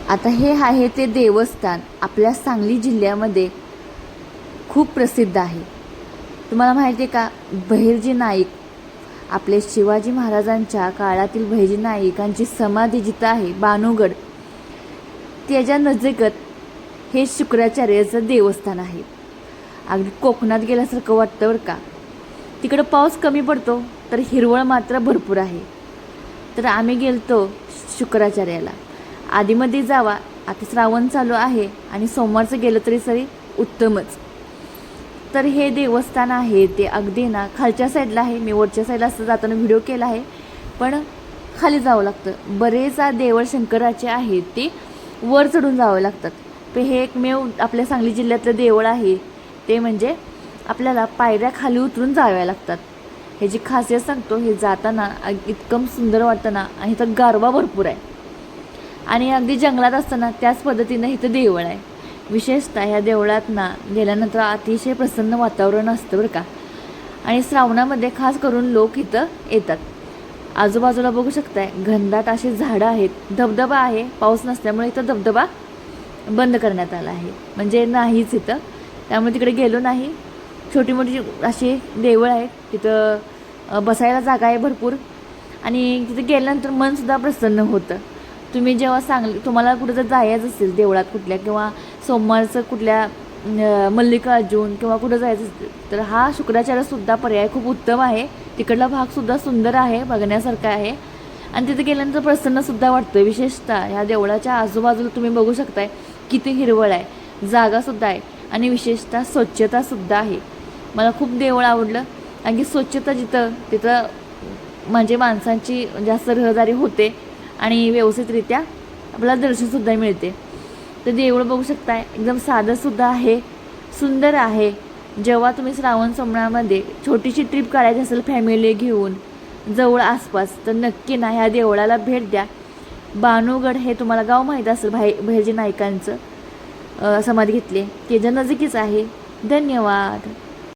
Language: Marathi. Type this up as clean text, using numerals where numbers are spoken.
आता हे आहे ते देवस्थान आपल्या सांगली जिल्ह्यामध्ये खूप प्रसिद्ध आहे। तुम्हाला माहिती आहे का, बहिर्जी नाईक आपले शिवाजी महाराजांच्या काळातील बहिर्जी नाईकांची समाधी जिथं आहे बानुगड, त्याच्या नजीकच हे शुक्राचार्याचं देवस्थान आहे। अगदी कोकणात गेल्यासारखं वाटतं बरं का। तिकडं पाऊस कमी पडतो तर हिरवळ मात्र भरपूर आहे। तर आम्ही गेलतो शुक्राचार्याला। आधीमध्ये जावा, आता श्रावण चालू आहे आणि सोमवारचं गेलं तरी सरी उत्तमच। तर हे देवस्थान आहे ते अगदी ना खालच्या साईडला आहे। मी वरच्या साईडला असं जाताना व्हिडिओ केला आहे, पण खाली जावं लागतं। बरेच देवळ शंकराचे आहेत ते वर चढून जावं लागतात। पण हे एकमेव आपल्या सांगली जिल्ह्यातलं देवळ आहे ते म्हणजे आपल्याला पायऱ्या खाली उतरून जाव्या लागतात। ह्याची खासियत सांगतो, हे जाताना इतकं सुंदर वाटतं ना, आणि इथं गारवा भरपूर आहे आणि अगदी जंगलात असताना त्याच पद्धतीनं इथं देवळ आहे। विशेषतः ह्या देवळात ना गेल्यानंतर अतिशय प्रसन्न वातावरण असतं बरं का। आणि श्रावणामध्ये खास करून लोक इथं येतात। आजूबाजूला बघू शकताय घनदाट अशी झाडं आहेत, धबधबा आहे। पाऊस नसल्यामुळे इथं धबधबा बंद करण्यात आला आहे, म्हणजे नाहीच इथं, त्यामुळे तिकडे गेलो नाही। छोटी मोठी अशी देवळ आहेत, तिथं बसायला जागा आहे भरपूर आणि तिथे गेल्यानंतर मनसुद्धा प्रसन्न होतं। तुम्ही जेव्हा तुम्हाला कुठं जर जायचं असेल देवळात कुठल्या, किंवा सोमवारचं कुठल्या मल्लिकार्जुन किंवा कुठं जायचं असेल, तर हा शुक्राचार्यसुद्धा पर्याय खूप उत्तम आहे। तिकडला भागसुद्धा सुंदर आहे, बघण्यासारखा आहे आणि तिथे गेल्यानंतर प्रसन्नसुद्धा वाटतं। विशेषतः ह्या देवळाच्या आजूबाजूला तुम्ही बघू शकताय किती हिरवळ आहे, जागासुद्धा आहे आणि विशेषतः स्वच्छतासुद्धा आहे। मला खूप देवळ आवडलं, आणखी स्वच्छता जिथं तिथं म्हणजे माणसांची जास्त रहदारी होते आणि व्यवस्थितरित्या आपल्याला दर्शनसुद्धा मिळते। तर देऊळ बघू शकताय एकदम साधंसुद्धा आहे, सुंदर आहे। जेव्हा तुम्ही श्रावण सोमवारमध्ये छोटीशी ट्रिप काढायची असेल फॅमिली घेऊन जवळ आसपास, तर नक्की ना ह्या देवळाला भेट द्या। बानुगड हे तुम्हाला गाव माहीत असेल, बहिर्जी नाईकांचं समाधी घेतली, त्याच्या नजीकच आहे। धन्यवाद।